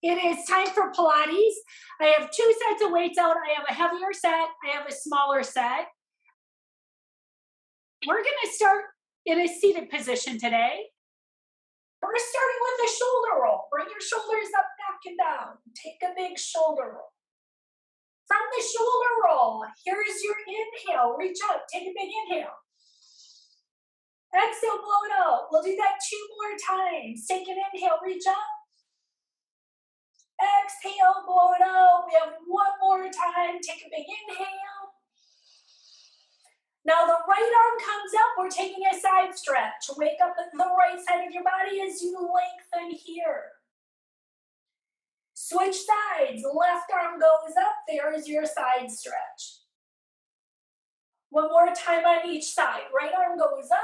It is time for Pilates. I have 2 sets of weights out. I have a heavier set, I have a smaller set. We're gonna start in a seated position today. We're starting with a shoulder roll. Bring your shoulders up, back, and down. Take a big shoulder roll. From the shoulder roll, here's your inhale. Reach up, take a big inhale. Exhale, blow it out. We'll do that 2 more times. Take an inhale, reach up. Exhale, blow it out. We have 1 more time. Take a big inhale. Now the right arm comes up. We're taking a side stretch. Wake up the right side of your body as you lengthen here. Switch sides. Left arm goes up. There is your side stretch. 1 more time on each side. Right arm goes up.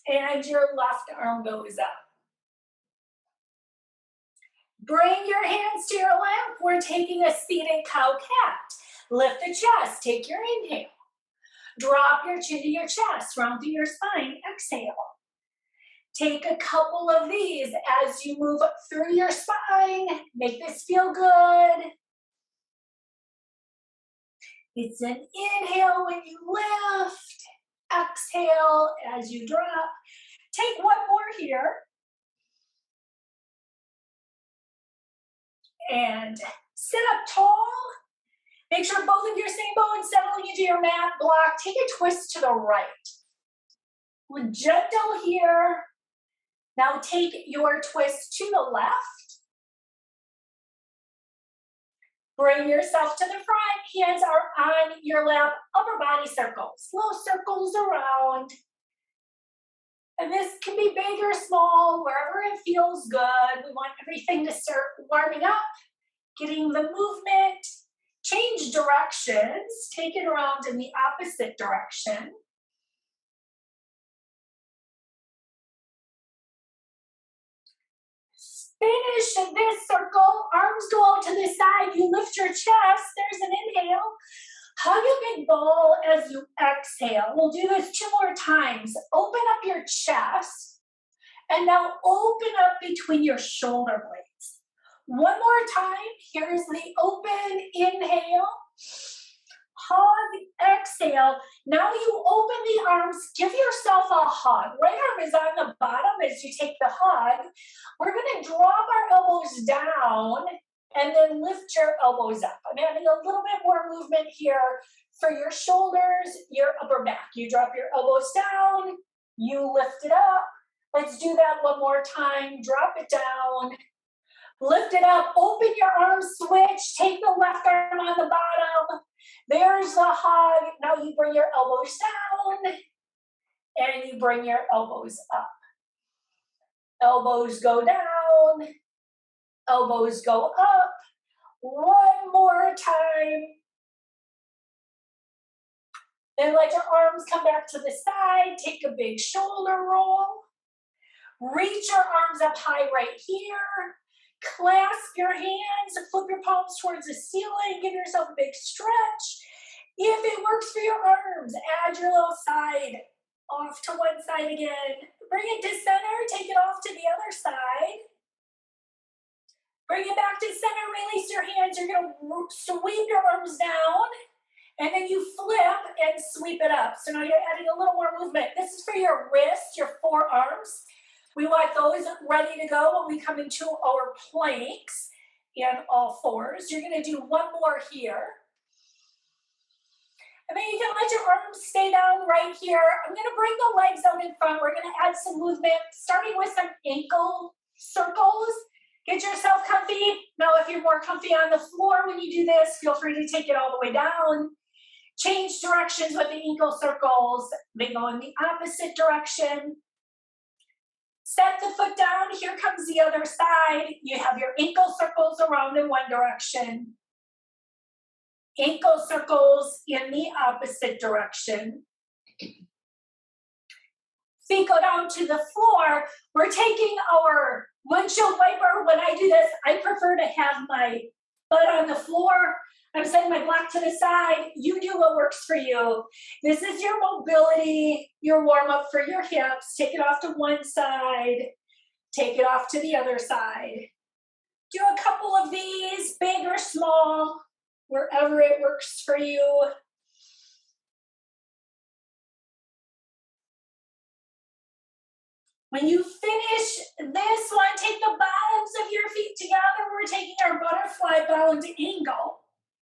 And your left arm goes up. Bring your hands to your lap. We're taking a seated cow-cat. Lift the chest. Take your inhale. Drop your chin to your chest. Round through your spine. Exhale. Take a couple of these as you move up through your spine. Make this feel good. It's an inhale when you lift. Exhale as you drop. Take 1 more here. And sit up tall. Make sure both of your same bones settling into your mat block. Take a twist to the right. We're gentle here. Now take your twist to the left. Bring yourself to the front. Hands are on your lap. Upper body circles. Little circles around. And this can be big or small, wherever it feels good. We want everything to start warming up, getting the movement. Change directions. Take it around in the opposite direction. Finish this circle. Arms go out to the side. You lift your chest. There's an inhale. Hug a big ball as you exhale. We'll do this 2 more times. Open up your chest. And now open up between your shoulder blades. 1 more time. Here's the open inhale. Hug, exhale. Now you open the arms. Give yourself a hug. Right arm is on the bottom as you take the hug. We're going to drop our elbows down and then lift your elbows up. I'm adding a little bit more movement here for your shoulders, your upper back. You drop your elbows down, you lift it up. Let's do that 1 more time. Drop it down, lift it up, open your arms, switch, take the left arm on the bottom. There's the hug. Now you bring your elbows down and you bring your elbows up. Elbows go down. Elbows go up. 1 more time. Then let your arms come back to the side. Take a big shoulder roll. Reach your arms up high right here. Clasp your hands. Flip your palms towards the ceiling. Give yourself a big stretch. If it works for your arms, add your little side off to one side again. Bring it to center. Take it off to the other side. Bring it back to center, release your hands. You're going to sweep your arms down, and then you flip and sweep it up. So now you're adding a little more movement. This is for your wrists, your forearms. We want those ready to go when we come into our planks in all fours. You're going to do 1 more here. And then you can let your arms stay down right here. I'm going to bring the legs out in front. We're going to add some movement, starting with some ankle circles. Get yourself comfy. Now, if you're more comfy on the floor when you do this, feel free to take it all the way down. Change directions with the ankle circles. They go in the opposite direction. Set the foot down. Here comes the other side. You have your ankle circles around in one direction. Ankle circles in the opposite direction. Feet go down to the floor. We're taking our windshield wiper. When I do this, I prefer to have my butt on the floor. I'm setting my block to the side. You do what works for you. This is your mobility, your warm up for your hips. Take it off to one side. Take it off to the other side. Do a couple of these, big or small, wherever it works for you. When you finish this one, take the bottoms of your feet together. We're taking our butterfly bound angle.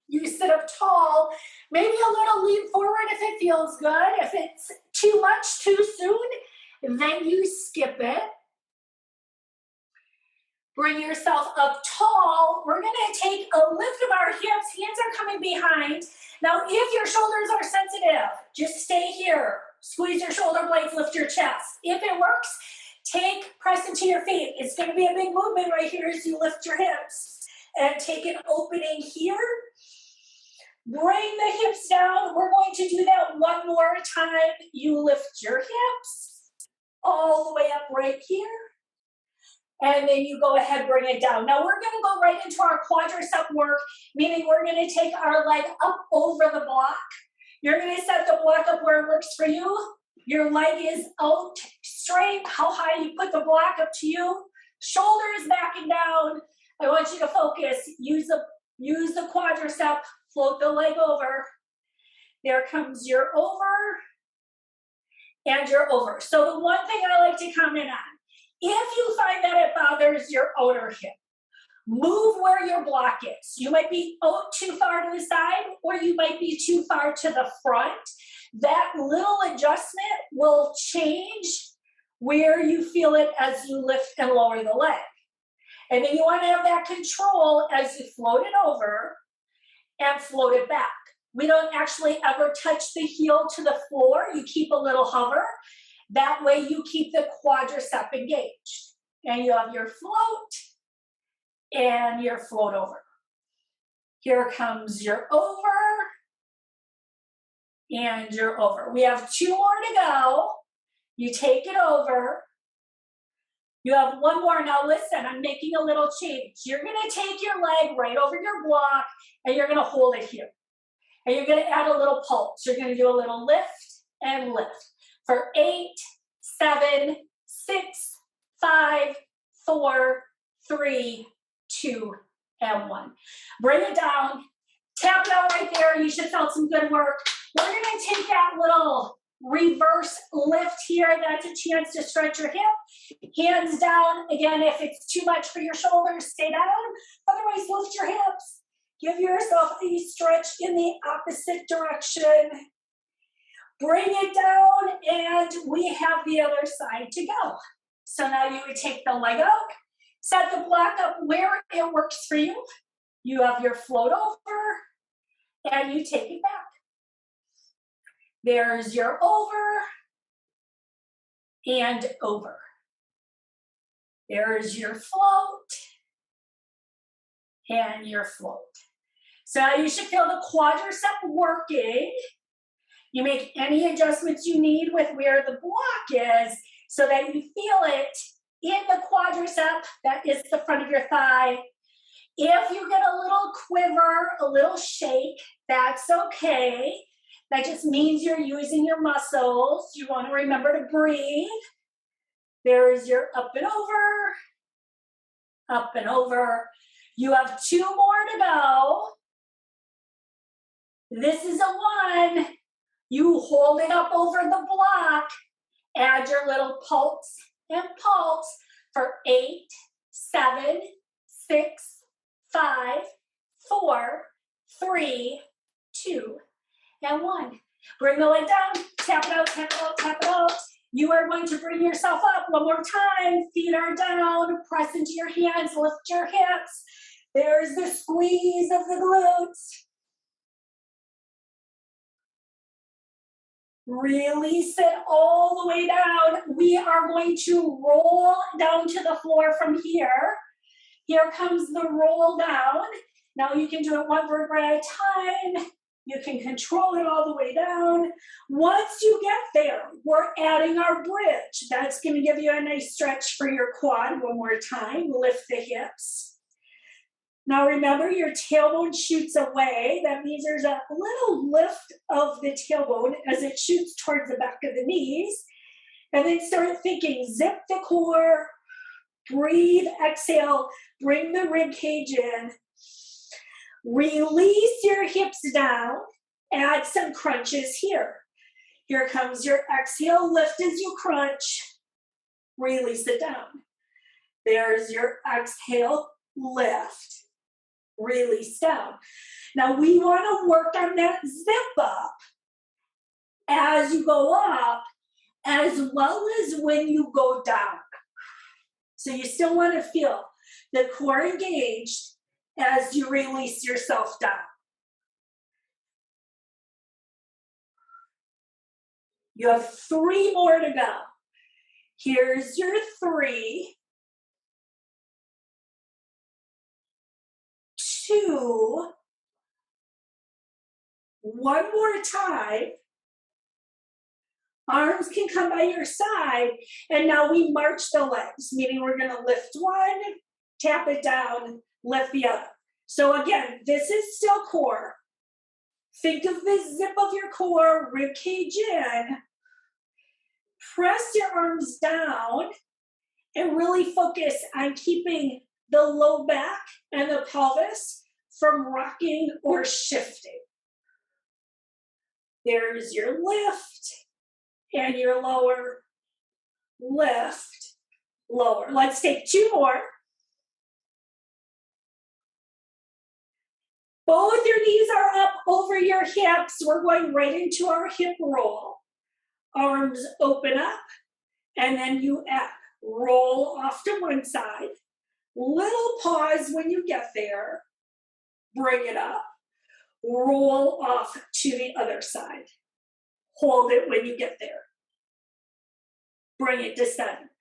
You sit up tall, maybe a little lean forward if it feels good. If it's too much too soon, then you skip it. Bring yourself up tall. We're gonna take a lift of our hips. Hands are coming behind. Now, if your shoulders are sensitive, just stay here. Squeeze your shoulder blades, lift your chest. If it works, press into your feet. It's gonna be a big movement right here as you lift your hips. And take an opening here. Bring the hips down. We're going to do that one more time. You lift your hips all the way up right here. And then you go ahead, bring it down. Now we're gonna go right into our quadricep work, meaning we're gonna take our leg up over the block. You're gonna set the block up where it works for you. Your leg is out straight, how high you put the block up to you. Shoulders back and down. I want you to focus. Use the quadricep, float the leg over. There comes your over and your over. So the one thing I like to comment on, if you find that it bothers your outer hip, move where your block is. You might be out too far to the side, or you might be too far to the front. That little adjustment will change where you feel it as you lift and lower the leg. And then you want to have that control as you float it over and float it back. We don't actually ever touch the heel to the floor. You keep a little hover. That way you keep the quadricep engaged. And you have your float and your float over. Here comes your over and your over. We have 2 more to go. You take it over. You have 1 more. Now listen, I'm making a little change. You're gonna take your leg right over your block and you're gonna hold it here. And you're gonna add a little pulse. You're gonna do a little lift and lift. For 8, 7, 6, 5, 4, 3, 2, and 1. Bring it down. Tap it out right there. You should have felt some good work. We're going to take that little reverse lift here. That's a chance to stretch your hip. Hands down. Again, if it's too much for your shoulders, stay down. Otherwise, lift your hips. Give yourself a stretch in the opposite direction. Bring it down, and we have the other side to go. So now you would take the leg out, set the block up where it works for you. You have your float over, and you take it back. There's your over and over. There's your float and your float. So now you should feel the quadricep working. You make any adjustments you need with where the block is so that you feel it in the quadricep, that is the front of your thigh. If you get a little quiver, a little shake, that's okay. That just means you're using your muscles. You want to remember to breathe. There's your up and over, up and over. You have 2 more to go. This is a 1. You hold it up over the block, add your little pulse and pulse for 8, 7, 6, 5, 4, 3, 2, and 1. Bring the leg down, tap it out, tap it out, tap it out. You are going to bring yourself up one more time. Feet are down, press into your hands, lift your hips. There's the squeeze of the glutes. Release it all the way down. We are going to roll down to the floor from here. Here comes the roll down. Now you can do it 1 vertebra at a time. You can control it all the way down. Once you get there, we're adding our bridge. That's going to give you a nice stretch for your quad. One more time. Lift the hips. Now remember, your tailbone shoots away. That means there's a little lift of the tailbone as it shoots towards the back of the knees. And then start thinking, zip the core, Breathe, exhale, bring the rib cage in. Release your hips down. Add some crunches here. Here comes your exhale, lift as you crunch. Release it down. There's your exhale, lift. Release down. Now we want to work on that zip up as you go up, as well as when you go down. So you still want to feel the core engaged as you release yourself down. You have 3 more to go. Here's your 3, 2, one more time. Arms can come by your side, and now we march the legs, meaning we're going to lift one, tap it down, lift the other. So again, this is still core. Think of the zip of your core, rib cage in. Press your arms down and really focus on keeping the low back and the pelvis from rocking or shifting. There's your lift and your lower, lift, lower. Let's take 2 more. Both your knees are up over your hips. We're going right into our hip roll. Arms open up, and then you roll off to one side. Little pause when you get there. Bring it up. Roll off to the other side. Hold it when you get there. Bring it to center.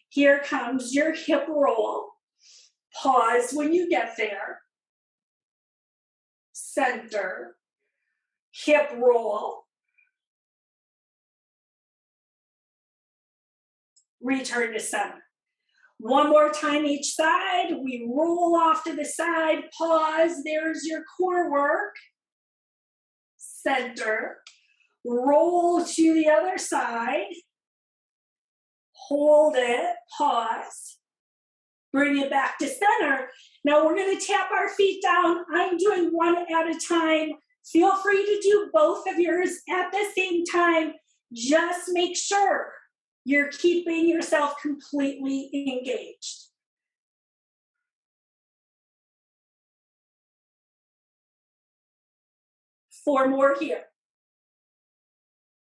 Here comes your hip roll. Pause when you get there. Center. Hip roll. Return to center. One more time each side. We roll off to the side. Pause. There's your core work. Center. Roll to the other side. Hold it. Pause. Bring it back to center. Now we're going to tap our feet down. I'm doing one at a time. Feel free to do both of yours at the same time. Just make sure you're keeping yourself completely engaged. Four more here.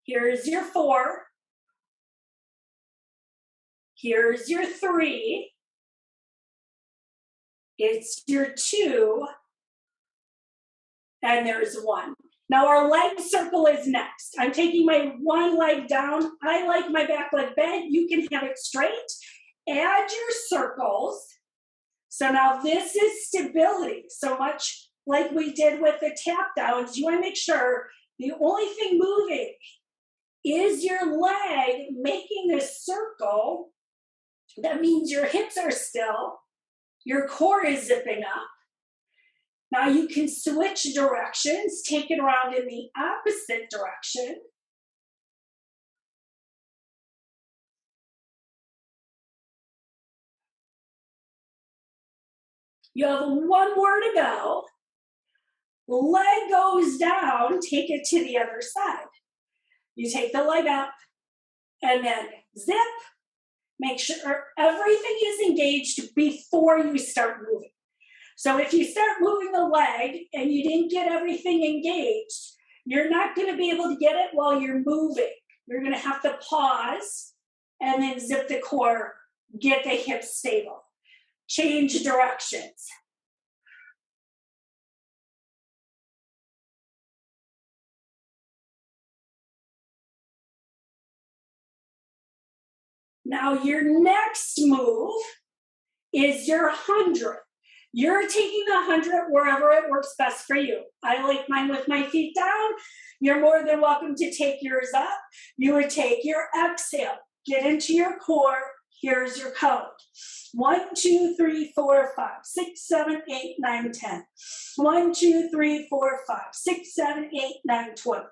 Here's your 4. Here's your 3. It's your 2. And there's 1. Now our leg circle is next. I'm taking my one leg down. I like my back leg bent. You can have it straight. Add your circles. So now this is stability. So much like we did with the tap downs, you want to make sure the only thing moving is your leg making this circle. That means your hips are still. Your core is zipping up. Now you can switch directions, take it around in the opposite direction. You have 1 more to go. Leg goes down, take it to the other side. You take the leg up and then zip. Make sure everything is engaged before you start moving. So if you start moving the leg and you didn't get everything engaged, you're not going to be able to get it while you're moving. You're going to have to pause and then zip the core, get the hips stable. Change directions. Now your next move is your 100. You're taking the 100 wherever it works best for you. I like mine with my feet down. You're more than welcome to take yours up. You would take your exhale, get into your core, Here's your count. 1, 2, 3, 4, 5, 6, 7, 8, 9, 10. 1, 2, 3, 4, 5, 6, 7, 8, 9, 20.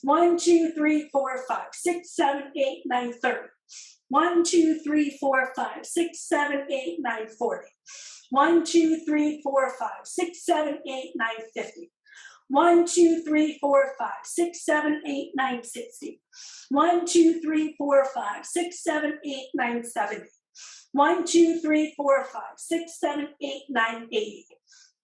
1, 2, 3, 4, 5, 6, 7, 8, 9, 30. 1, 2, 3, 4, 5, 6, 7, 8, 9, 40. 1, 2, 3, 4, 5, 6, 7, 8, 9, 50. 1, 2, 3, 4, 5, 6, 7, 8, 9, 60. 1, 2, 3, 4, 5, 6, 7, 8, 9, 70. 1, 2, 3, 4, 5, 6, 7, 8, 9, 80.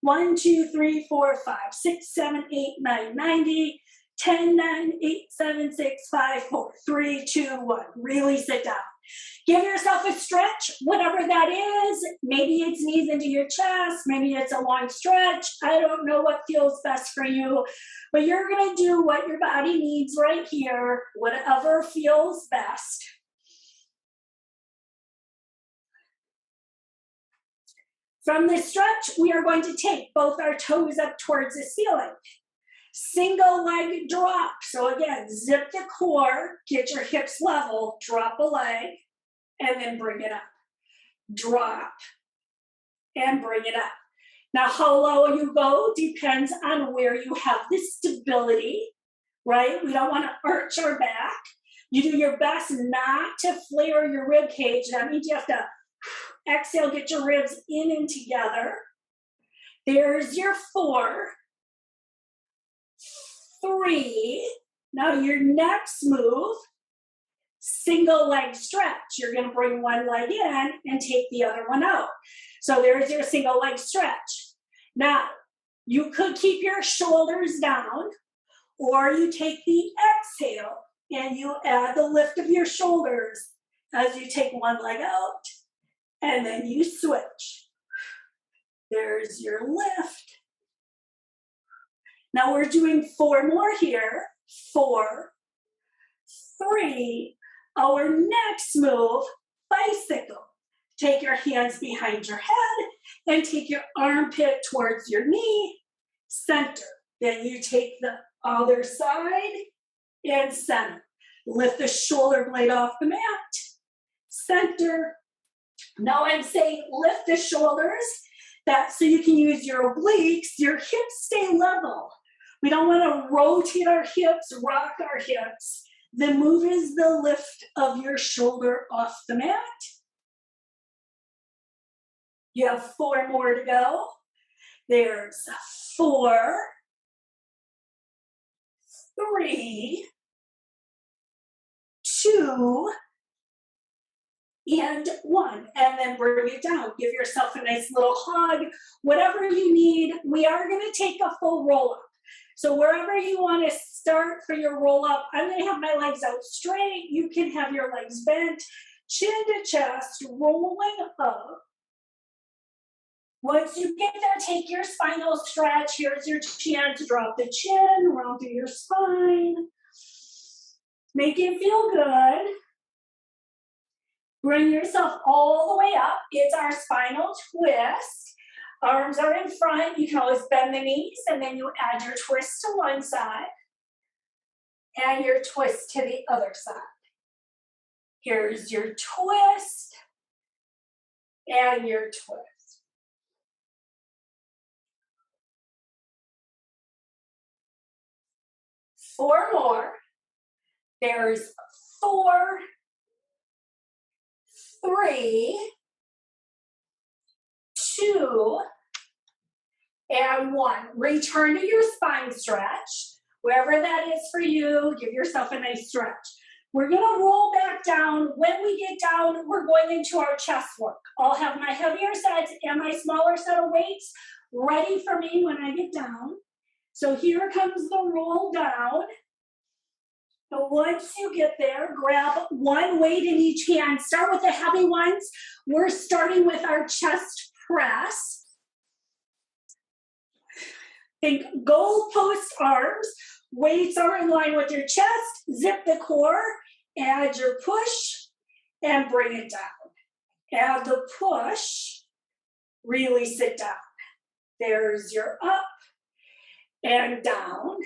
1, 2, 3, 4, 5, 6, 7, 8, 9, 90. 10, 9, 8, 7, 6, 5, 4, 3, 2, 1. Really sit down. Give yourself a stretch, whatever that is. Maybe it's knees into your chest. Maybe it's a long stretch. I don't know what feels best for you, but you're going to do what your body needs right here, whatever feels best. From this stretch, we are going to take both our toes up towards the ceiling. Single leg drop. So again, zip the core, get your hips level, drop a leg, and then bring it up. Drop, and bring it up. Now, how low you go depends on where you have the stability, right? We don't want to arch our back. You do your best not to flare your rib cage. That means you have to exhale, get your ribs in and together. There's your 4. 3. Now your next move, single leg stretch. You're going to bring one leg in and take the other one out. So there's your single leg stretch. Now, you could keep your shoulders down, or you take the exhale and you add the lift of your shoulders as you take one leg out, and then you switch. There's your lift. Now we're doing 4 more here. 4, 3. Our next move, bicycle. Take your hands behind your head and take your armpit towards your knee, center. Then you take the other side and center. Lift the shoulder blade off the mat, center. Now I'm saying lift the shoulders. That's so you can use your obliques, your hips stay level. We don't want to rotate our hips, rock our hips. The move is the lift of your shoulder off the mat. You have 4 more to go. There's 4, 3, 2, and 1, and then bring it down. Give yourself a nice little hug. Whatever you need, we are going to take a full roll-up. So wherever you want to start for your roll-up, I'm going to have my legs out straight. You can have your legs bent, chin to chest, rolling up. Once you get there, take your spinal stretch. Here's your chance. Drop the chin, round through your spine. Make it feel good. Bring yourself all the way up. It's our spinal twist. Arms are in front. You can always bend the knees, and then you add your twist to one side and your twist to the other side. Here's your twist and your twist. Four more. There's 4, 3, 2, and 1. Return to your spine stretch. Wherever that is for you, give yourself a nice stretch. We're going to roll back down. When we get down, we're going into our chest work. I'll have my heavier sets and my smaller set of weights ready for me when I get down. So here comes the roll down. So once you get there, grab one weight in each hand. Start with the heavy ones. We're starting with our chest press. Think goalpost arms. Weights are in line with your chest. Zip the core. Add your push and bring it down. Add the push. Really sit down. There's your up and down.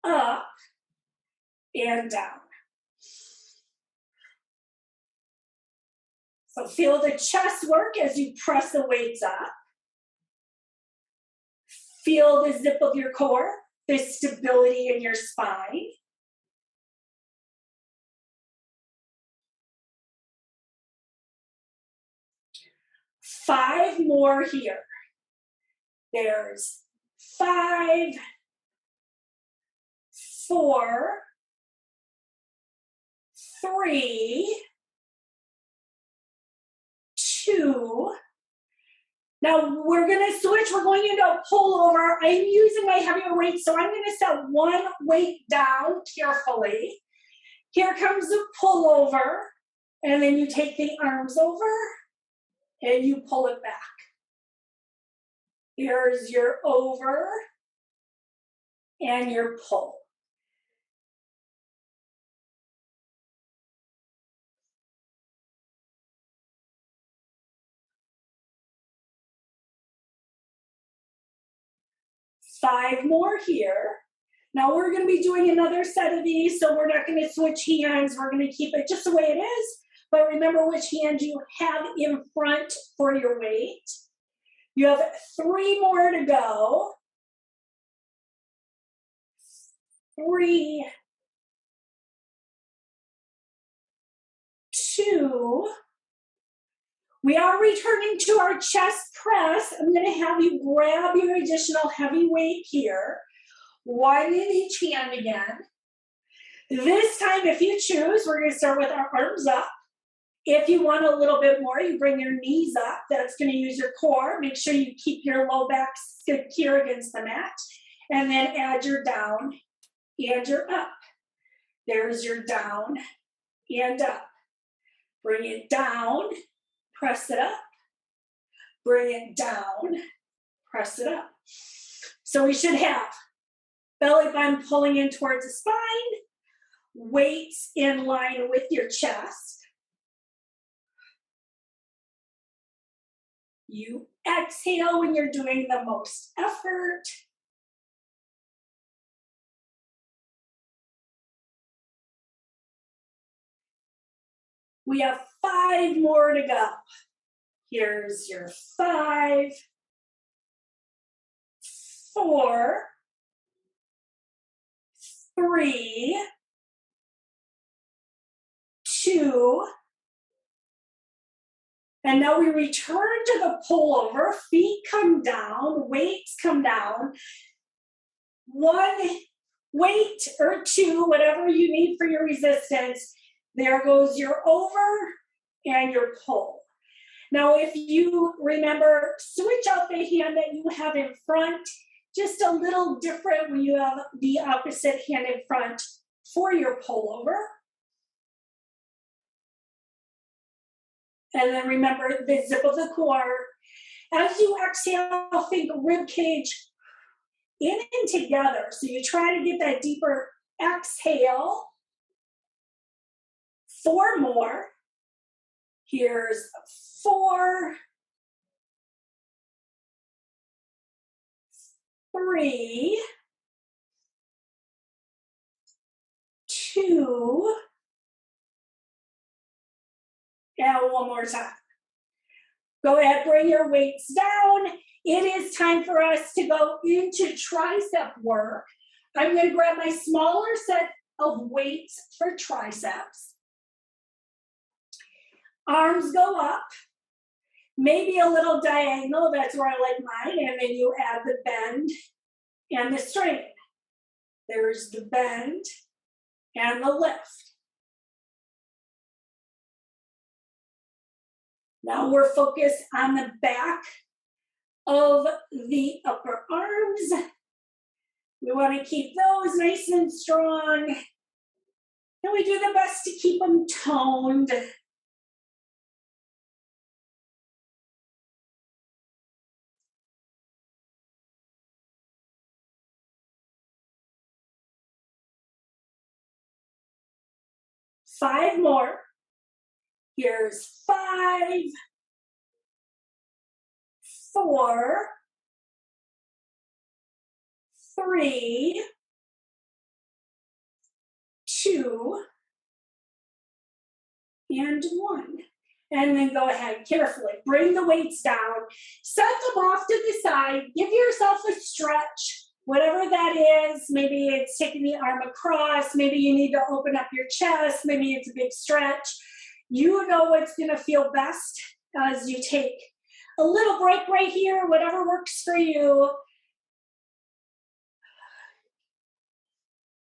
Up and down. So feel the chest work as you press the weights up. Feel the zip of your core, the stability in your spine. Five more here. There's 5, 4, 3, 2. Now we're gonna switch, we're going into a pullover. I'm using my heavier weight, so I'm gonna set one weight down carefully. Here comes the pullover, and then you take the arms over, and you pull it back. Here's your over, and your pull. Five more here. Now we're going to be doing another set of these, so we're not going to switch hands. We're going to keep it just the way it is, but remember which hand you have in front for your weight. You have 3 more to go. 3, 2. We are returning to our chest press. I'm going to have you grab your additional heavy weight here. One in each hand again. This time, if you choose, we're going to start with our arms up. If you want a little bit more, you bring your knees up. That's going to use your core. Make sure you keep your low back secure against the mat. And then add your down and your up. There's your down and up. Bring it down, press it up. Bring it down, press it up. So we should have belly button pulling in towards the spine, weights in line with your chest. You exhale when you're doing the most effort. We have 5 more to go. Here's your 5, 4, 3, 2, and now we return to the pullover. Feet come down, weights come down. 1 weight or 2, whatever you need for your resistance. There goes your over and your pull. Now, if you remember, switch out the hand that you have in front, just a little different when you have the opposite hand in front for your pullover. And then remember the zip of the core. As you exhale, think rib cage in and together. So you try to get that deeper exhale. 4 more. Here's 4, 3, 2, and one more time. Go ahead, bring your weights down. It is time for us to go into tricep work. I'm going to grab my smaller set of weights for triceps. Arms go up, maybe a little diagonal, that's where I like mine, and then you add the bend and the straighten. There's the bend and the lift. Now we're focused on the back of the upper arms. We want to keep those nice and strong. And we do the best to keep them toned. Five more. Here's 5, 4, 3, 2, and 1. And then go ahead, carefully, bring the weights down, set them off to the side, give yourself a stretch, whatever that is. Maybe it's taking the arm across, maybe you need to open up your chest, maybe it's a big stretch. You know what's gonna feel best as you take a little break right here, whatever works for you.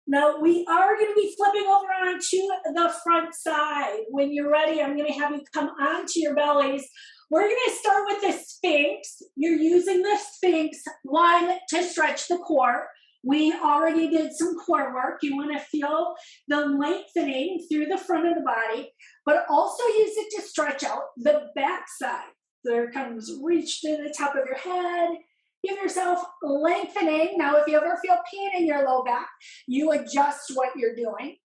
Now we are going to be flipping over onto the front side. When you're ready, I'm going to have you come onto your bellies. We're going to start with the Sphinx. You're using the Sphinx, one, to stretch the core. We already did some core work. You want to feel the lengthening through the front of the body, but also use it to stretch out the back side. There comes reach to the top of your head. Give yourself lengthening. Now, if you ever feel pain in your low back, you adjust what you're doing.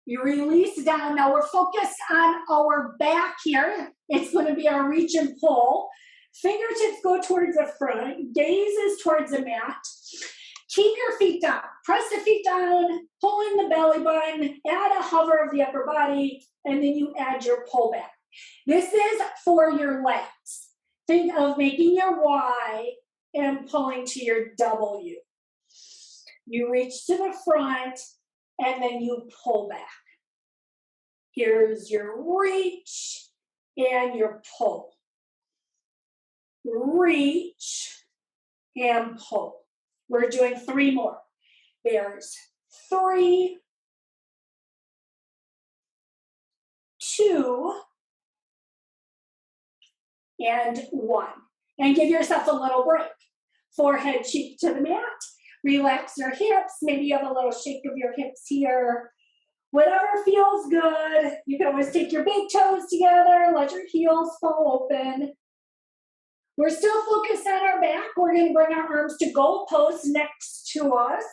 You release down. Now, we're focused on our back here. It's going to be our reach and pull. Fingertips go towards the front. Gaze is towards the mat. Keep your feet down. Press the feet down, pull in the belly button, add a hover of the upper body, and then you add your pull back. This is for your lats. Think of making your Y and pulling to your W. You reach to the front and then you pull back. Here's your reach and your pull. Reach and pull. We're doing 3 more. There's 3, 2, and 1. And give yourself a little break. Forehead cheek to the mat. Relax your hips. Maybe you have a little shake of your hips here. Whatever feels good. You can always take your big toes together. Let your heels fall open. We're still focused on our back. We're going to bring our arms to goal posts next to us.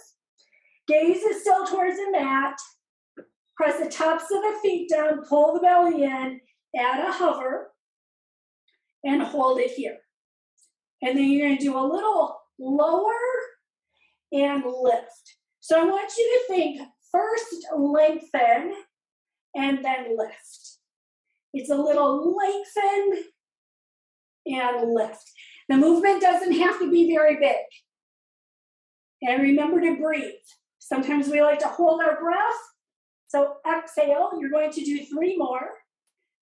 Gaze is still towards the mat. Press the tops of the feet down. Pull the belly in. Add a hover. And hold it here. And then you're going to do a little lower and lift. So I want you to think first lengthen and then lift. It's a little lengthen and lift. The movement doesn't have to be very big. And remember to breathe. Sometimes we like to hold our breath. So exhale. You're going to do 3 more.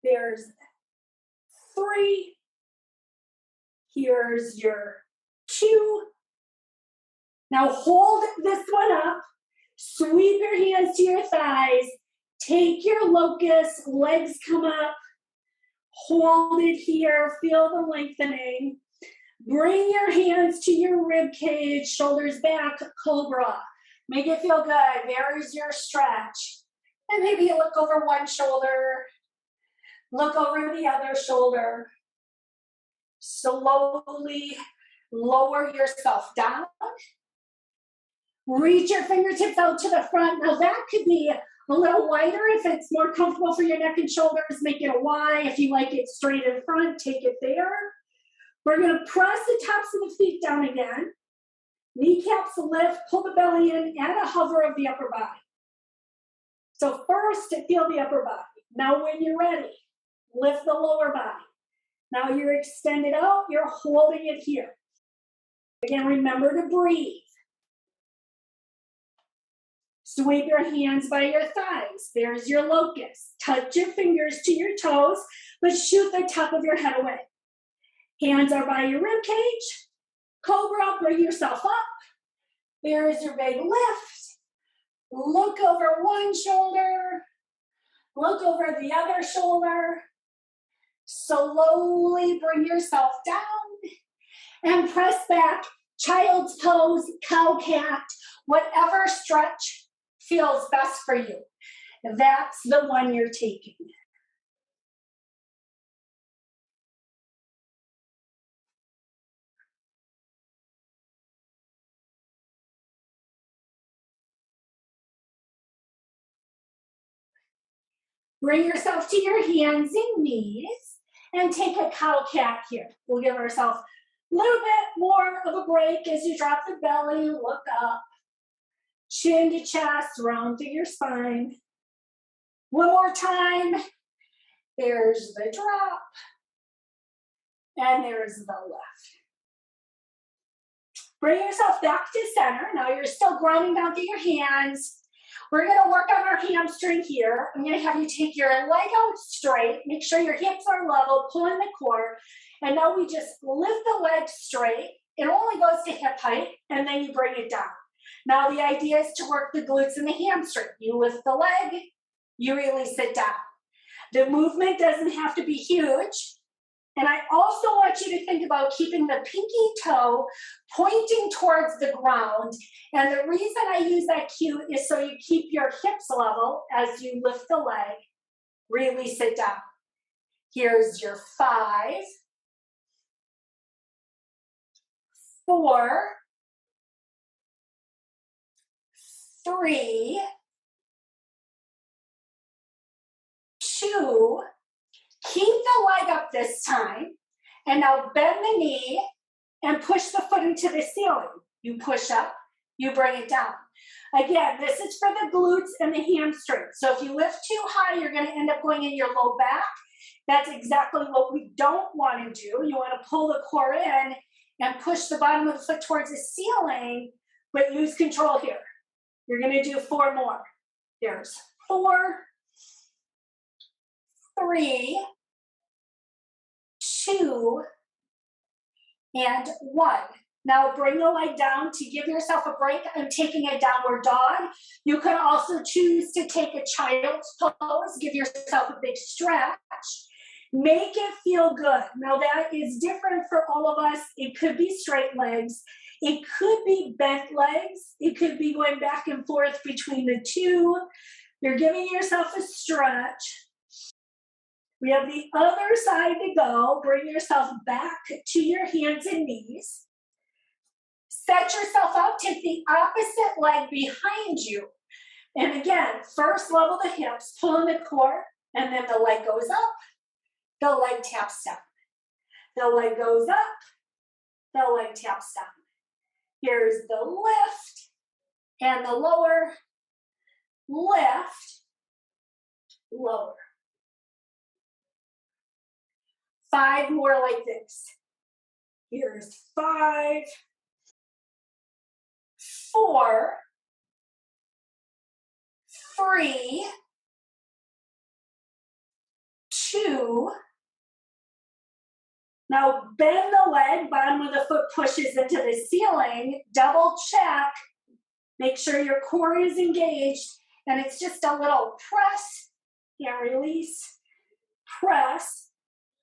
There's 3. Here's your 2. Now hold this one up. Sweep your hands to your thighs. Take your locust. Legs come up. Hold it here. Feel the lengthening. Bring your hands to your rib cage. Shoulders back. Cobra. Make it feel good. There's your stretch. And maybe you look over one shoulder. Look over the other shoulder. Slowly lower yourself down. Reach your fingertips out to the front. Now that could be a little wider if it's more comfortable for your neck and shoulders. Make it a Y. If you like it straight in front, take it there. We're going to press the tops of the feet down again. Kneecaps lift, pull the belly in, add a hover of the upper body. So first, feel the upper body. Now when you're ready, lift the lower body. Now you're extended out, you're holding it here. Again, remember to breathe. Sweep your hands by your thighs. There's your locust. Touch your fingers to your toes, but shoot the top of your head away. Hands are by your rib cage. Cobra, bring yourself up. There's your big lift. Look over one shoulder. Look over the other shoulder. Slowly bring yourself down and press back. Child's pose, cow cat, whatever stretch feels best for you. That's the one you're taking. Bring yourself to your hands and knees and take a cow cat here. We'll give ourselves a little bit more of a break as you drop the belly, look up, chin to chest, round through your spine. One more time. There's the drop. And there's the lift. Bring yourself back to center. Now you're still grinding down through your hands. We're gonna work on our hamstring here. I'm gonna have you take your leg out straight. Make sure your hips are level, pull in the core. And now we just lift the leg straight. It only goes to hip height, and then you bring it down. Now the idea is to work the glutes and the hamstring. You lift the leg, you release it down. The movement doesn't have to be huge. And I also want you to think about keeping the pinky toe pointing towards the ground. And the reason I use that cue is so you keep your hips level as you lift the leg, release it down. Here's your 5, 4, 3, 2, keep the leg up this time, and now bend the knee and push the foot into the ceiling. You push up, you bring it down. Again, this is for the glutes and the hamstrings. So if you lift too high, you're gonna end up going in your low back. That's exactly what we don't wanna do. You wanna pull the core in and push the bottom of the foot towards the ceiling, but use control here. You're gonna do 4 more. There's 4, 3, 2, and 1. Now bring the leg down to give yourself a break. I'm taking a downward dog. You can also choose to take a child's pose. Give yourself a big stretch. Make it feel good. Now that is different for all of us. It could be straight legs. It could be bent legs. It could be going back and forth between the two. You're giving yourself a stretch. We have the other side to go. Bring yourself back to your hands and knees. Set yourself up, take the opposite leg behind you. And again, first level the hips, pull in the core, and then the leg goes up, the leg taps down. The leg goes up, the leg taps down. Here's the lift and the lower, lift, lower. 5 more like this. Here's 5, 4, 3, 2. Now bend the leg, bottom of the foot pushes into the ceiling, double check, make sure your core is engaged, and it's just a little press and release, press,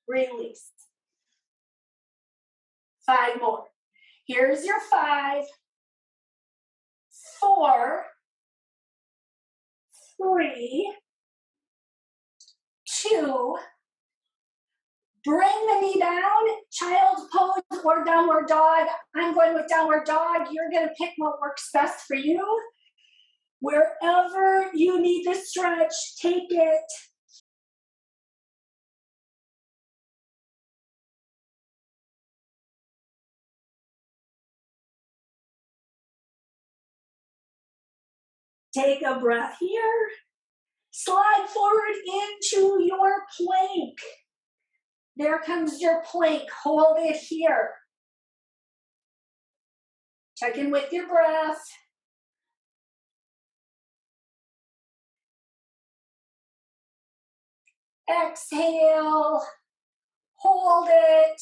release. 5 more. Here's your 5, 4, 3, 2, bring the knee down, child's pose or downward dog. I'm going with downward dog. You're gonna pick what works best for you. Wherever you need to stretch, take it. Take a breath here. Slide forward into your plank. There comes your plank. Hold it here. Check in with your breath. Exhale. Hold it.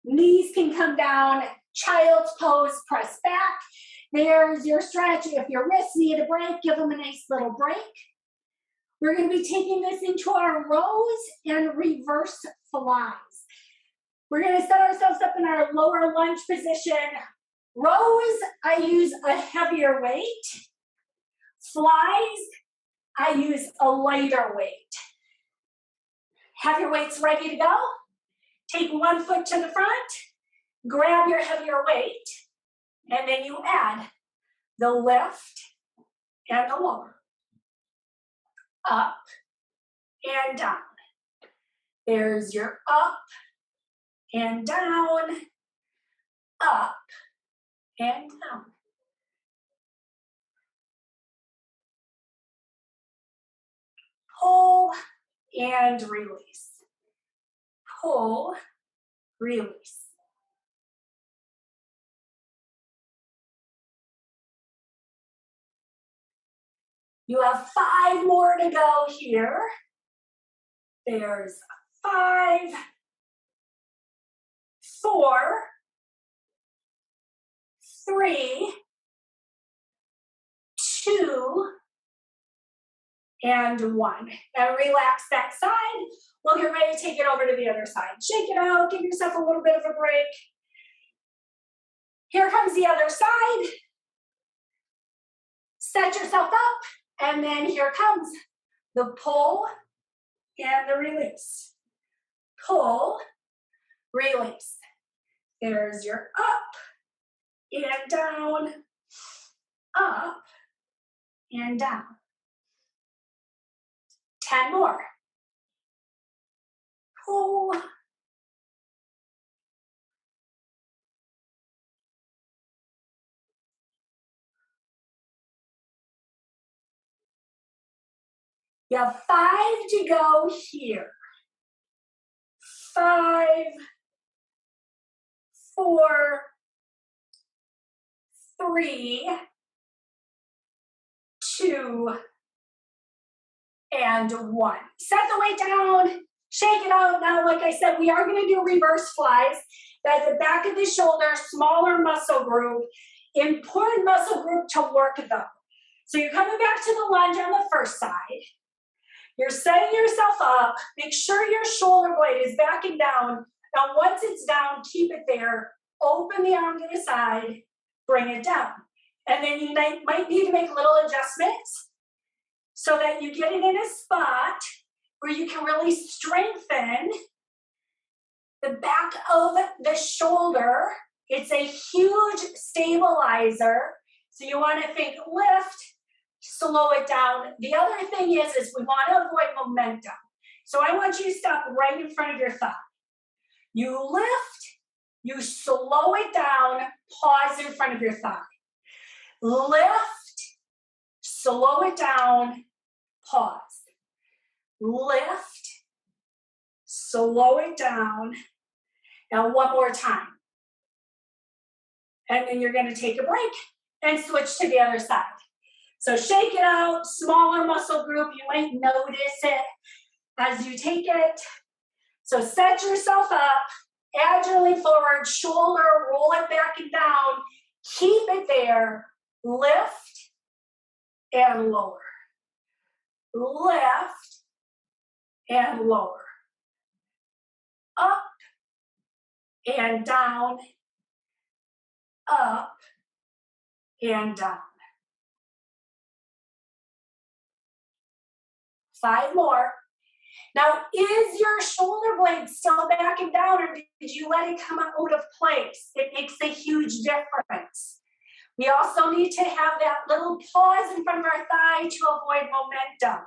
Knees can come down. Child's pose, press back. There's your stretch. If your wrists need a break, give them a nice little break. We're going to be taking this into our rows and reverse flies. We're going to set ourselves up in our lower lunge position. Rows, I use a heavier weight. Flies, I use a lighter weight. Have your weights ready to go. Take one foot to the front, grab your heavier weight, and then you add the lift and the lower. Up and down. There's your up and down, up and down. Pull and release. Pull, release. You have 5 more to go here. There's 5, 4, 3, 2, and 1. And relax that side. We'll get ready to take it over to the other side. Shake it out, give yourself a little bit of a break. Here comes the other side. Set yourself up, and then here comes the pull and the release. Pull, release. There's your up and down, up and down. 10 more. Pull. You have 5 to go here. 5, 4, 3, 2, and 1. Set the weight down, shake it out. Now, like I said, we are going to do reverse flies. That's the back of the shoulder, smaller muscle group, important muscle group to work though. So you're coming back to the lunge on the first side. You're setting yourself up. Make sure your shoulder blade is back and down. Now, once it's down, keep it there. Open the arm to the side, bring it down. And then you might need to make little adjustments so that you get it in a spot where you can really strengthen the back of the shoulder. It's a huge stabilizer. So you want to think lift, slow it down. The other thing is we want to avoid momentum. So I want you to stop right in front of your thigh. You lift, you slow it down, pause in front of your thigh. Lift, slow it down, pause. Lift, slow it down. Now one more time. And then you're going to take a break and switch to the other side. So shake it out, smaller muscle group. You might notice it as you take it. So set yourself up, agilely forward, shoulder, roll it back and down. Keep it there. Lift and lower. Lift and lower. Up and down. Up and down. 5 more. Now, is your shoulder blade still back and down, or did you let it come out of place? It makes a huge difference. We also need to have that little pause in front of our thigh to avoid momentum.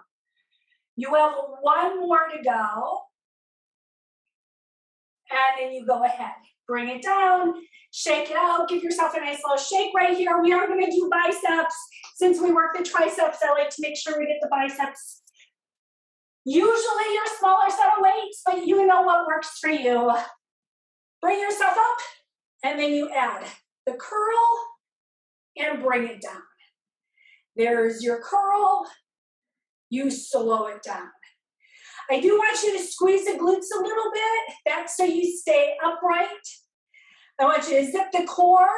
You have 1 more to go. And then you go ahead. Bring it down, shake it out, give yourself a nice little shake right here. We are going to do biceps. Since we work the triceps, I like to make sure we get the biceps. Usually your smaller set of weights, but you know what works for you. Bring yourself up, and then you add the curl and bring it down. There's your curl. You slow it down. I do want you to squeeze the glutes a little bit. That's so you stay upright. I want you to zip the core.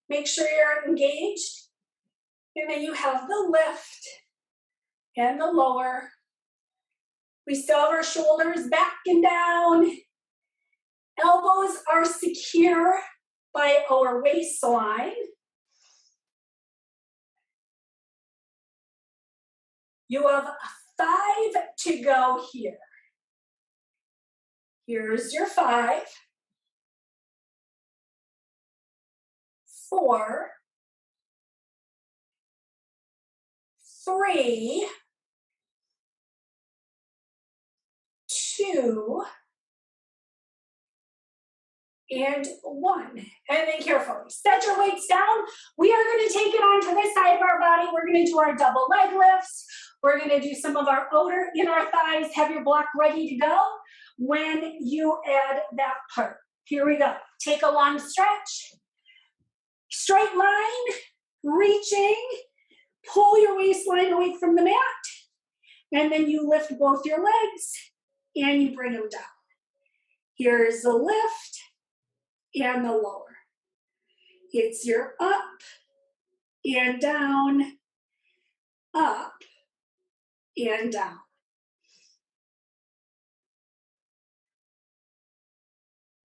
Make sure you're engaged. And then you have the lift and the lower. We still have our shoulders back and down. Elbows are secure by our waistline. You have 5 to go here. Here's your 5, 4, 3, 2, and 1. And then carefully set your weights down. We are going to take it onto this side of our body. We're going to do our double leg lifts. We're gonna do some of our outer inner thighs. Have your block ready to go when you add that part. Here we go. Take a long stretch. Straight line, reaching. Pull your waistline away from the mat. And then you lift both your legs and you bring them down. Here's the lift and the lower. It's your up and down, up and down.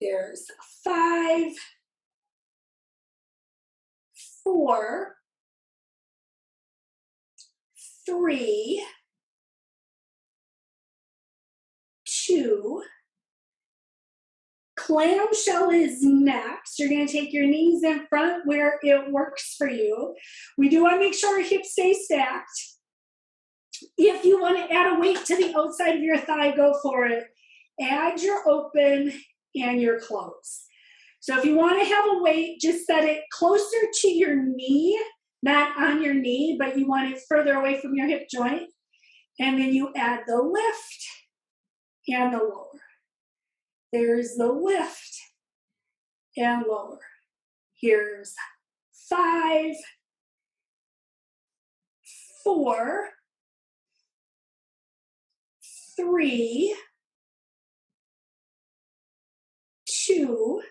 There's 5, 4, 3, 2. Clamshell is next. You're going to take your knees in front where it works for you. We do want to make sure our hips stay stacked. If you want to add a weight to the outside of your thigh, go for it. Add your open and your close. So if you want to have a weight, just set it closer to your knee, not on your knee, but you want it further away from your hip joint. And then you add the lift and the lower. There's the lift and lower. Here's 5, 4, 3, 2,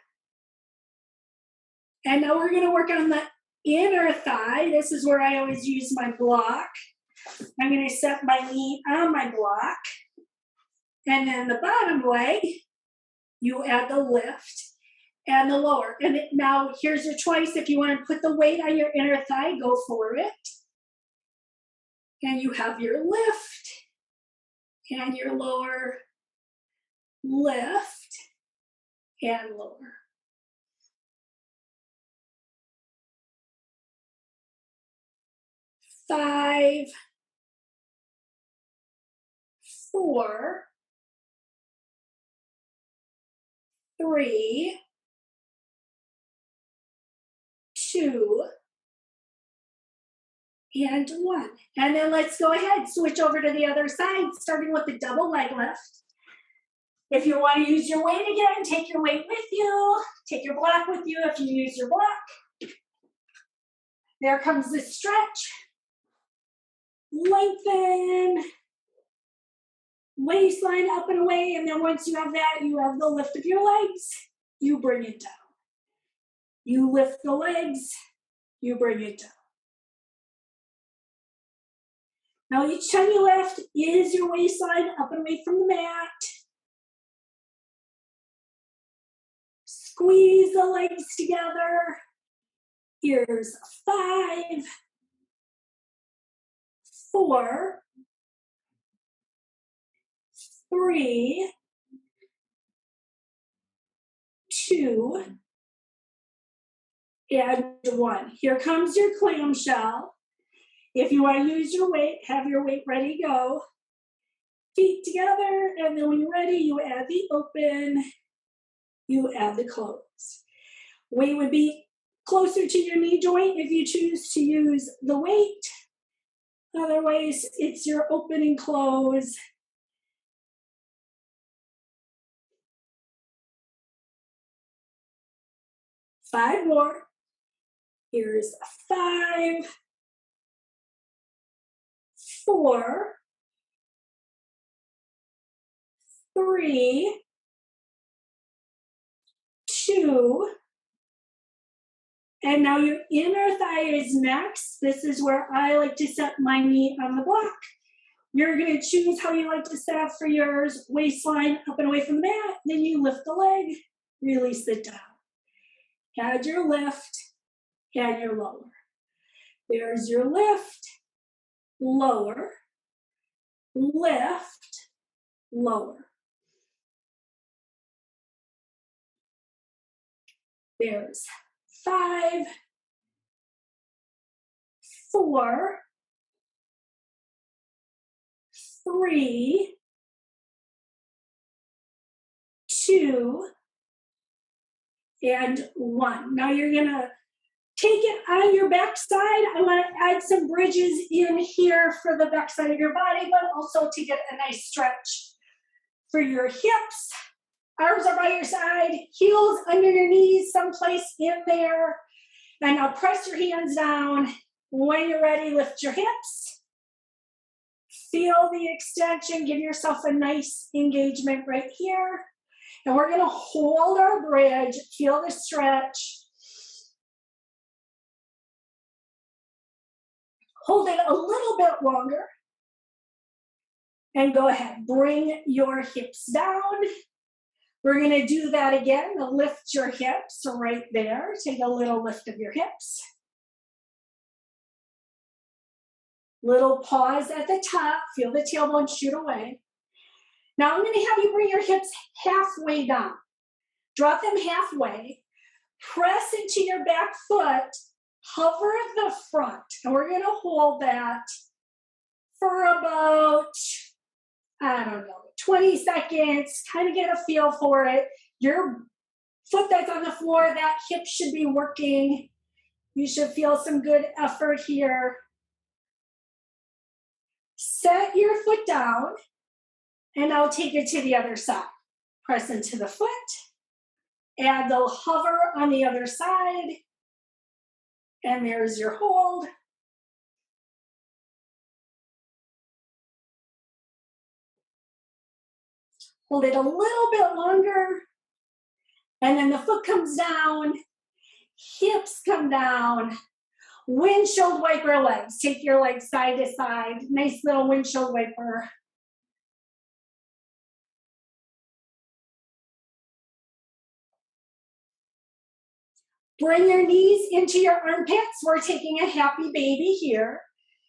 and now we're going to work on the inner thigh. This is where I always use my block. I'm going to set my knee on my block, and then the bottom leg, you add the lift and the lower. And now here's your choice. If you want to put the weight on your inner thigh, go for it. And you have your lift and your lower, lift and lower. 5, 4, 3, 2, and 1. And then let's go ahead, switch over to the other side, starting with the double leg lift. If you want to use your weight again, take your weight with you. Take your block with you if you use your block. There comes the stretch. Lengthen. Waistline up and away, and then once you have that, you have the lift of your legs. You bring it down. You lift the legs. You bring it down. Now each time you lift is your waistline up and away from the mat. Squeeze the legs together. Here's 5, 4, 3, 2, and 1. Here comes your clamshell. If you want to use your weight, have your weight ready, go. Feet together, and then when you're ready, you add the open, you add the close. Weight would be closer to your knee joint if you choose to use the weight. Otherwise, it's your open and close. Five more. Here's 5, 4, 3, 2, and now your inner thigh is next. This is where I like to set my knee on the block. You're going to choose how you like to set up for yours. Waistline up and away from the mat. Then you lift the leg, release it down. Add your lift, add your lower. There's your lift, lower, lift, lower. There's 5, 4, 3, 2, and 1. Now you're gonna Take it on your backside. I want to add some bridges in here for the backside of your body, but also to get a nice stretch for your hips. Arms are by your side, heels under your knees, someplace in there. And now press your hands down. When you're ready, lift your hips. Feel the extension. Give yourself a nice engagement right here. And we're going to hold our bridge. Feel the stretch. Hold it a little bit longer. And go ahead. Bring your hips down. We're going to do that again. Lift your hips right there. Take a little lift of your hips. Little pause at the top. Feel the tailbone shoot away. Now I'm going to have you bring your hips halfway down. Drop them halfway. Press into your back foot. Hover the front. And we're going to hold that for about, I don't know, 20 seconds. Kind of get a feel for it. Your foot that's on the floor, that hip should be working. You should feel some good effort here. Set your foot down, and I'll take it to the other side. Press into the foot, add the hover on the other side, and there's your hold. Hold it a little bit longer, and then the foot comes down, hips come down. Windshield wiper legs. Take your legs side to side. Nice little windshield wiper. Bring your knees into your armpits. We're taking a happy baby here.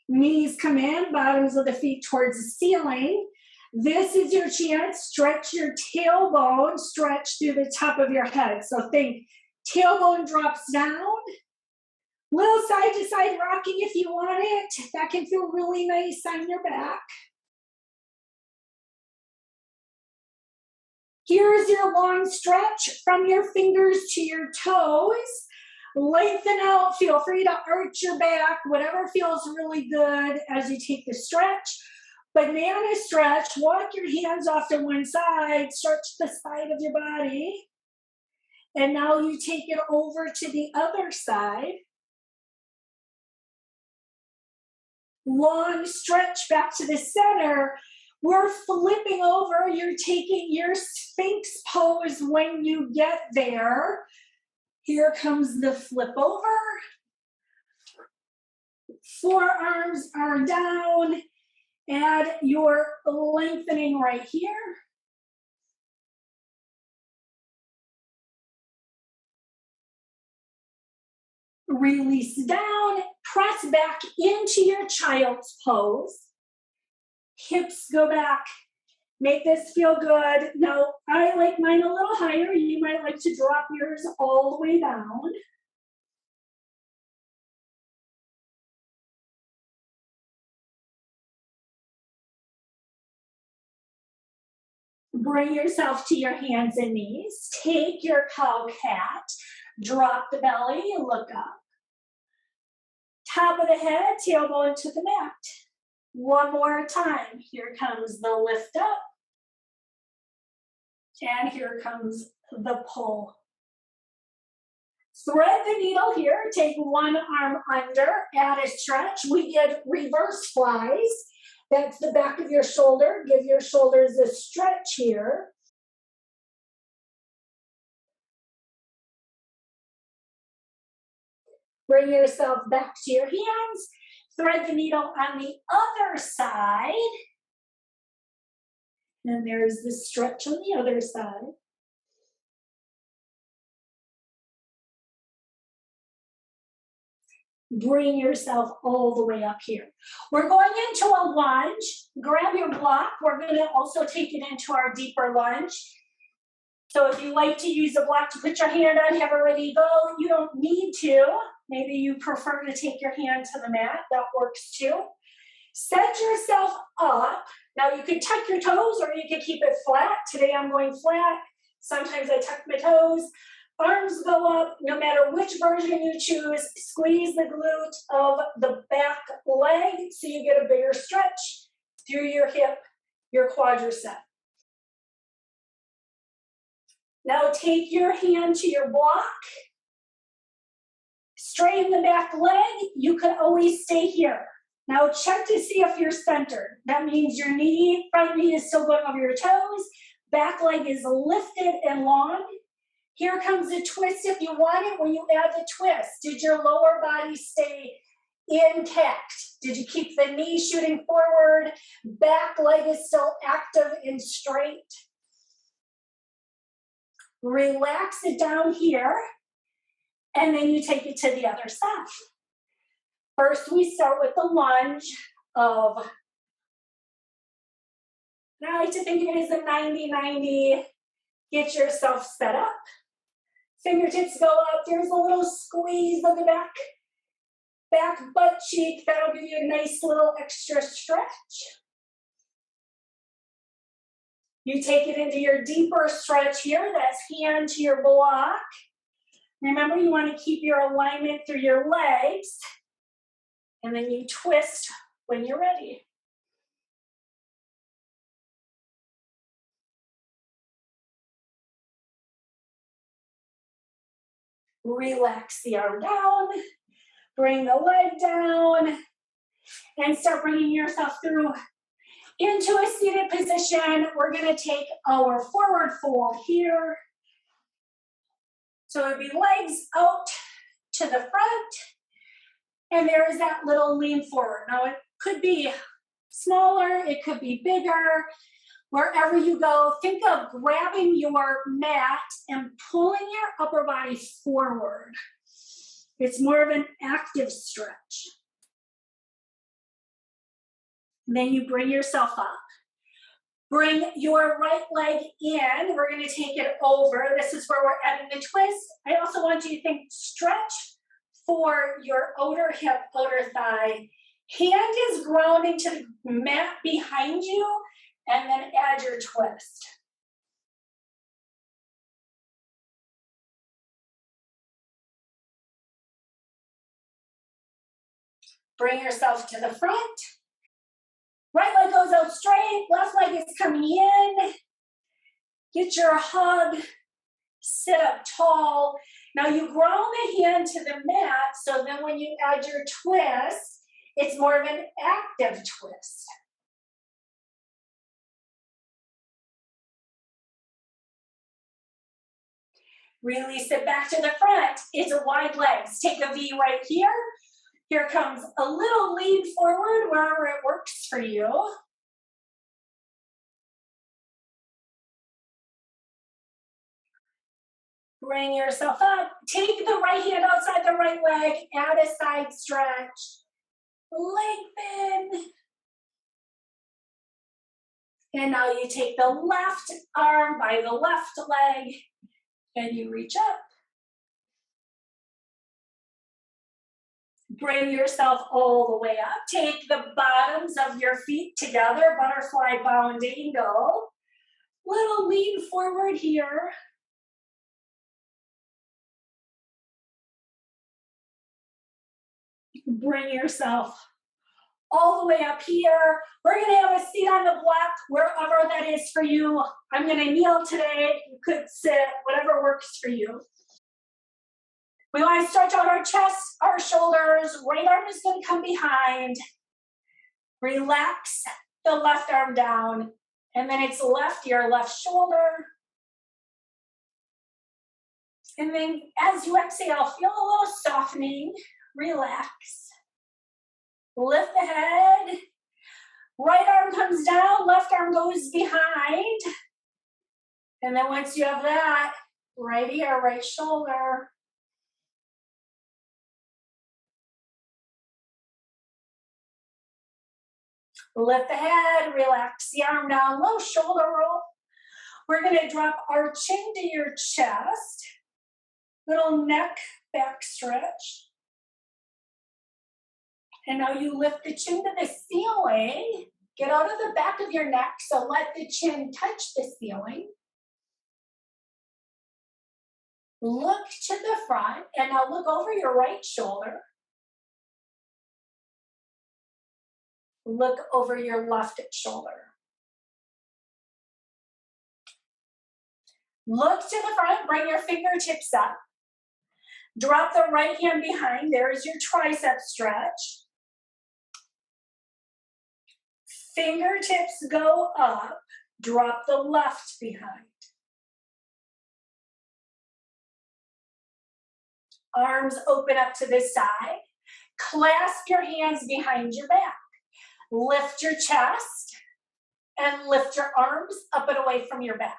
Knees come in, bottoms of the feet towards the ceiling. This is your chance. Stretch your tailbone. Stretch through the top of your head. So think tailbone drops down. Little side to side rocking if you want it. That can feel really nice on your back. Here's your long stretch from your fingers to your toes. Lengthen out. Feel free to arch your back, whatever feels really good as you take the stretch. Banana stretch. Walk your hands off to one side. Stretch the side of your body. And now you take it over to the other side. Long stretch back to the center. We're flipping over. You're taking your Sphinx pose when you get there. Here comes the flip over. Forearms are down. Add your lengthening right here. Release down, press back into your child's pose. Hips go back. Make this feel good. Now, I like mine a little higher. You might like to drop yours all the way down. Bring yourself to your hands and knees. Take your cow cat. Drop the belly, look up. Top of the head, tailbone to the mat. One more time. Here comes the lift up. And here comes the pull. Thread the needle here. Take one arm under. Add a stretch. We did reverse flies. That's the back of your shoulder. Give your shoulders a stretch here. Bring yourself back to your hands. Thread the needle on the other side. And there's the stretch on the other side. Bring yourself all the way up here. We're going into a lunge. Grab your block. We're going to also take it into our deeper lunge. So if you like to use a block to put your hand on, have it ready to go. You don't need to. Maybe you prefer to take your hand to the mat. That works too. Set yourself up. Now you can tuck your toes or you can keep it flat. Today I'm going flat. Sometimes I tuck my toes. Arms go up, no matter which version you choose. Squeeze the glute of the back leg so you get a bigger stretch through your hip, your quadricep. Now take your hand to your block. Straighten the back leg. You could always stay here. Now check to see if you're centered. That means your knee, front knee is still going over your toes. Back leg is lifted and long. Here comes the twist if you want it. When you add the twist, did your lower body stay intact? Did you keep the knee shooting forward? Back leg is still active and straight. Relax it down here, and then you take it to the other side. First, we start with the lunge of, I like to think of it as a 90-90. Get yourself set up. Fingertips go up. There's a little squeeze of the back butt cheek. That'll give you a nice little extra stretch. You take it into your deeper stretch here. That's hand to your block. Remember, you want to keep your alignment through your legs. And then you twist when you're ready. Relax the arm down. Bring the leg down. And start bringing yourself through into a seated position. We're going to take our forward fold here. So it would be legs out to the front. And there is that little lean forward. Now it could be smaller, it could be bigger. Wherever you go, think of grabbing your mat and pulling your upper body forward. It's more of an active stretch. Then you bring yourself up. Bring your right leg in. We're going to take it over. This is where we're adding the twist. I also want you to think stretch for your outer hip, outer thigh. Hand is grounding to the mat behind you, and then add your twist. Bring yourself to the front. Right leg goes out straight, left leg is coming in. Get your hug, sit up tall. Now you ground the hand to the mat, so then when you add your twist, it's more of an active twist. Release it back to the front. It's a wide legs. Take a V right here. Here comes a little lean forward wherever it works for you. Bring yourself up. Take the right hand outside the right leg. Add a side stretch. Lengthen. And now you take the left arm by the left leg and you reach up. Bring yourself all the way up. Take the bottoms of your feet together, butterfly bound angle. Little lean forward here. Bring yourself all the way up here. We're going to have a seat on the block wherever that is for you. I'm going to kneel today. You could sit, whatever works for you. We want to stretch out our chest, our shoulders. Right arm is going to come behind. Relax the left arm down. And then it's left ear, left shoulder. And then as you exhale, feel a little softening. Relax. Lift the head. Right arm comes down, left arm goes behind. And then once you have that, right ear, right shoulder. Lift the head, relax the arm down, low shoulder roll. We're going to drop our chin to your chest. Little neck back stretch. And now you lift the chin to the ceiling. Get out of the back of your neck, so let the chin touch the ceiling. Look to the front, and now look over your right shoulder. Look over your left shoulder. Look to the front, bring your fingertips up. Drop the right hand behind, there's your tricep stretch. Fingertips go up, drop the left behind. Arms open up to the side. Clasp your hands behind your back. Lift your chest and lift your arms up and away from your back.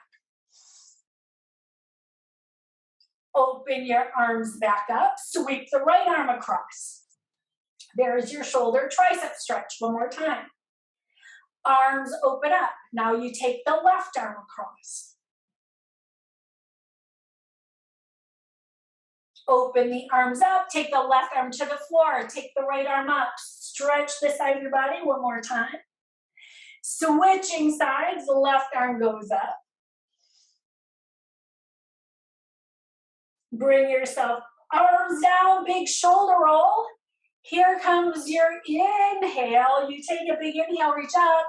Open your arms back up. Sweep the right arm across. There's your shoulder tricep stretch. One more time. Arms open up. Now you take the left arm across. Open the arms up. Take the left arm to the floor. Take the right arm up. Stretch the side of your body. One more time. Switching sides. The left arm goes up. Bring yourself arms down. Big shoulder roll. Here comes your inhale. You take a big inhale. Reach up.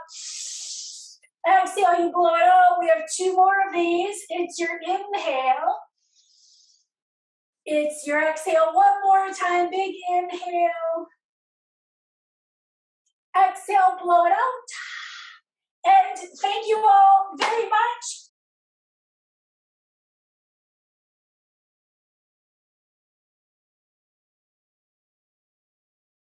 Exhale. You blow it out. We have 2 more of these. It's your inhale. It's your exhale. One more time. Big inhale. Exhale, blow it out. And thank you all very much.